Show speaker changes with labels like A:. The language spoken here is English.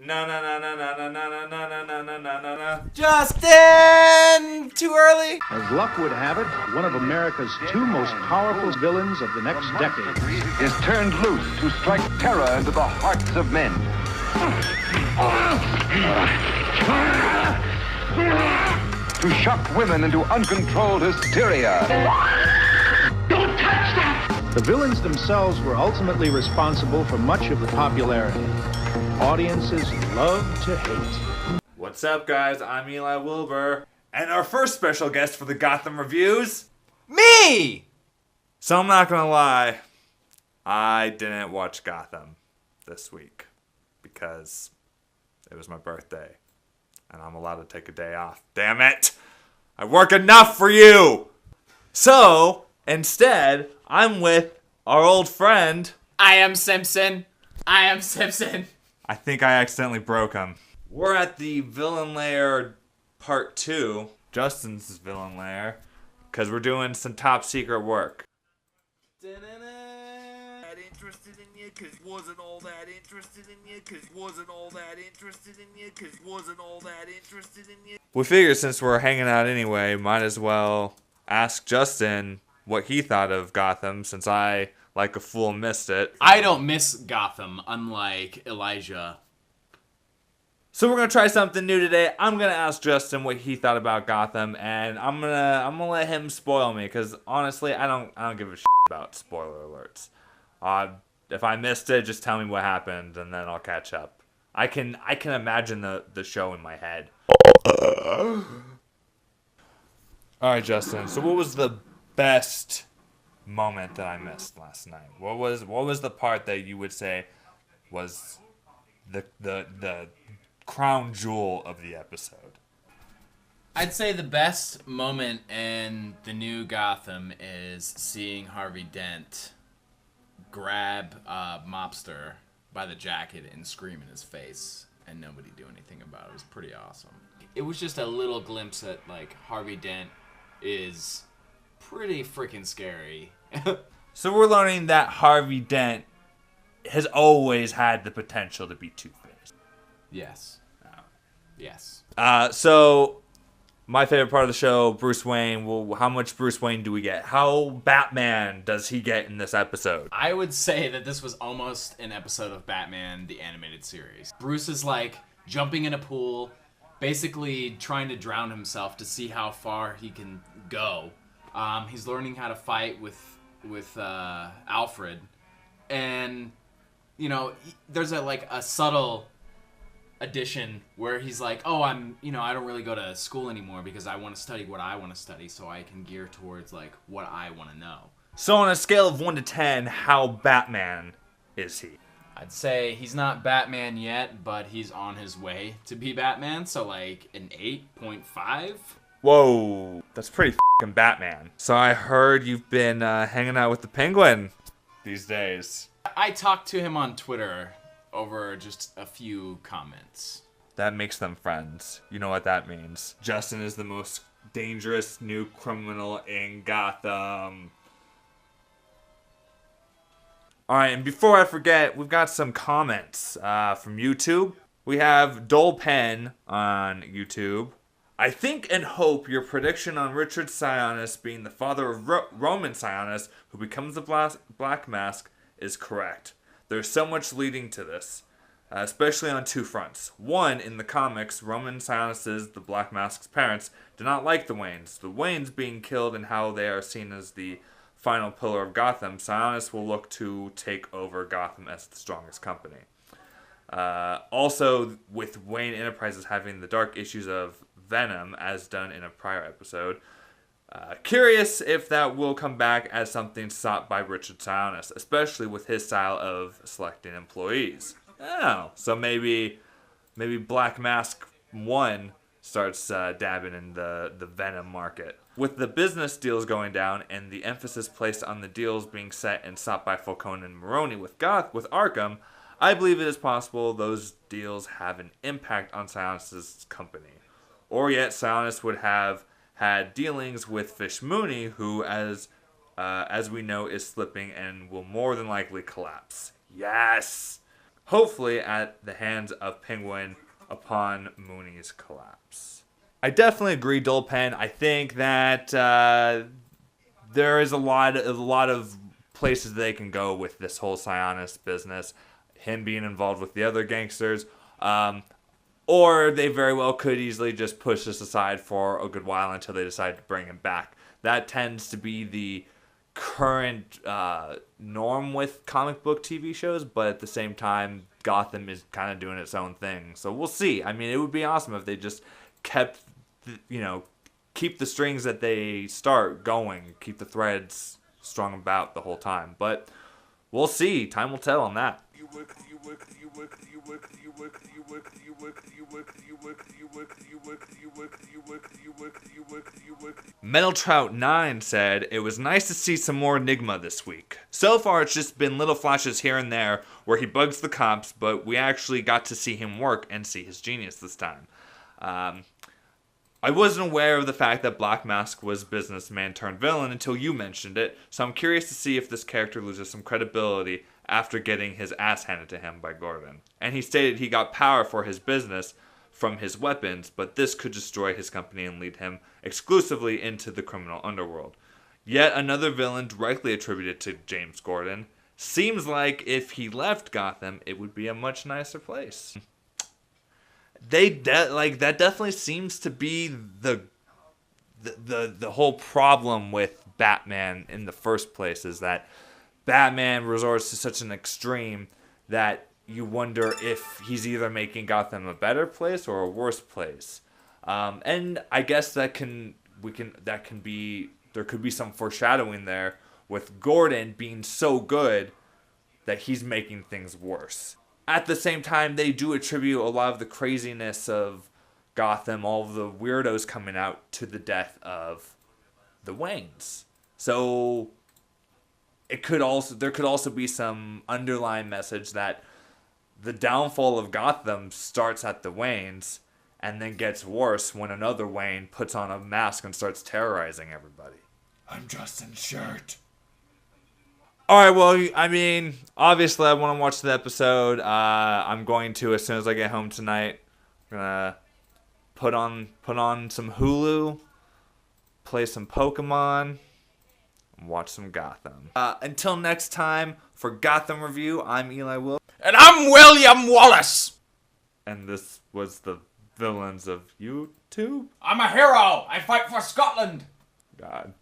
A: No, no, no, no, no, no, no, no, no, no, no, no, no, no.
B: Justin! Too early?
C: As luck would have it, one of America's two most powerful villains of the next decade
D: is turned loose to strike terror into the hearts of men. To shock women into uncontrolled hysteria.
E: Don't touch that!
C: The villains themselves were ultimately responsible for much of the popularity. Audiences love to hate.
A: What's up, guys? I'm Wilbur. And our first special guest for the Gotham reviews...
B: Me!
A: So I'm not gonna lie, I didn't watch Gotham this week because it was my birthday and I'm allowed to take a day off. Damn it! I work enough for you! So, instead, I'm with our old friend...
B: I am Simpson.
A: I think I accidentally broke him. We're at the Villain Lair Part 2, Justin's Villain Lair, because we're doing some top secret work.
F: Interested in you, cause wasn't all that interested in you, cause wasn't all that interested in you, cause wasn't all that interested in you.
A: We figured since we're hanging out anyway, might as well ask Justin what he thought of Gotham, since I, like a fool, missed it.
B: I don't miss Gotham, unlike Elyjah.
A: So we're gonna try something new today. I'm gonna ask Justin what he thought about Gotham, and I'm gonna let him spoil me, because honestly, I don't give a shit about spoiler alerts. If I missed it, just tell me what happened, and then I'll catch up. I can imagine the show in my head. All right, Justin. So what was the best moment that I missed last night? What was the part that you would say was the crown jewel of the episode?
G: I'd say the best moment in the new Gotham is seeing Harvey Dent grab Mobster by the jacket and scream in his face and nobody do anything about it. It was pretty awesome. It was just a little glimpse at, like, Harvey Dent is pretty freaking scary.
A: So we're learning that Harvey Dent has always had the potential to be Two-Face.
G: Yes. Yes.
A: So my favorite part of the show, Bruce Wayne. Well, how much Bruce Wayne do we get? How Batman does he get in this episode?
G: I would say that this was almost an episode of Batman, the animated series. Bruce is, like, jumping in a pool, basically trying to drown himself to see how far he can go. He's learning how to fight with Alfred. And, you know, there's a subtle addition where he's like, oh, I don't really go to school anymore because I want to study what I want to study so I can gear towards, like, what I want to know.
A: So on a scale of 1 to 10, how Batman is he?
G: I'd say he's not Batman yet, but he's on his way to be Batman, so, like, an 8.5.
A: Whoa, that's pretty f***ing Batman. So I heard you've been hanging out with the Penguin these days.
G: I talked to him on Twitter over just a few comments.
A: That makes them friends. You know what that means. Justin is the most dangerous new criminal in Gotham. Alright, and before I forget, we've got some comments from YouTube. We have Dole Pen on YouTube. I think and hope your prediction on Richard Sionis being the father of Roman Sionis, who becomes the Black Mask, is correct. There's so much leading to this, especially on two fronts. One, in the comics, Roman Sionis' the Black Mask's parents do not like the Waynes. The Waynes being killed and how they are seen as the final pillar of Gotham, Sionis will look to take over Gotham as the strongest company. Also, with Wayne Enterprises having the dark issues of Venom, as done in a prior episode, curious if that will come back as something sought by Richard Sionis, especially with his style of selecting employees. Oh, so maybe Black Mask 1 starts dabbing in the Venom market. With the business deals going down and the emphasis placed on the deals being set and sought by Falcone and Maroni with Arkham, I believe it is possible those deals have an impact on Sionis' company. Or yet Sionis would have had dealings with Fish Mooney, who, as we know, is slipping and will more than likely collapse. Yes! hopefully at the hands of Penguin upon Mooney's collapse. I definitely agree, Dullpen. I think that there is a lot of places they can go with this whole Sionis business. Him being involved with the other gangsters. Or they very well could easily just push this aside for a good while until they decide to bring him back. That tends to be the current norm with comic book TV shows, but at the same time, Gotham is kind of doing its own thing. So we'll see. I mean, it would be awesome if they just kept, keep the strings that they start going, keep the threads strung about the whole time. But we'll see. Time will tell on that. Metal Trout 9 said, "It was nice to see some more Enigma this week. So far it's just been little flashes here and there where he bugs the cops, but we actually got to see him work and see his genius this time. I wasn't aware of the fact that Black Mask was businessman turned villain until you mentioned it, so I'm curious to see if this character loses some credibility after getting his ass handed to him by Gordon. And he stated he got power for his business from his weapons, but this could destroy his company and lead him exclusively into the criminal underworld. Yet another villain directly attributed to James Gordon. Seems like if he left Gotham, it would be a much nicer place." That definitely seems to be the whole problem with Batman in the first place, is that Batman resorts to such an extreme that you wonder if he's either making Gotham a better place or a worse place. And I guess there could be some foreshadowing there with Gordon being so good that he's making things worse. At the same time, they do attribute a lot of the craziness of Gotham, all of the weirdos coming out, to the death of the Waynes. So there could also be some underlying message that the downfall of Gotham starts at the Waynes and then gets worse when another Wayne puts on a mask and starts terrorizing everybody.
H: I'm Justin Shirt.
A: Alright, well, I mean, obviously I want to watch the episode. I'm going to as soon as I get home tonight. I'm going to put on some Hulu, play some Pokemon, and watch some Gotham. Until next time, for Gotham Review, I'm Eli Wilbur.
H: And I'm William Wallace.
A: And this was the Villains of YouTube?
H: I'm a hero. I fight for Scotland.
A: God.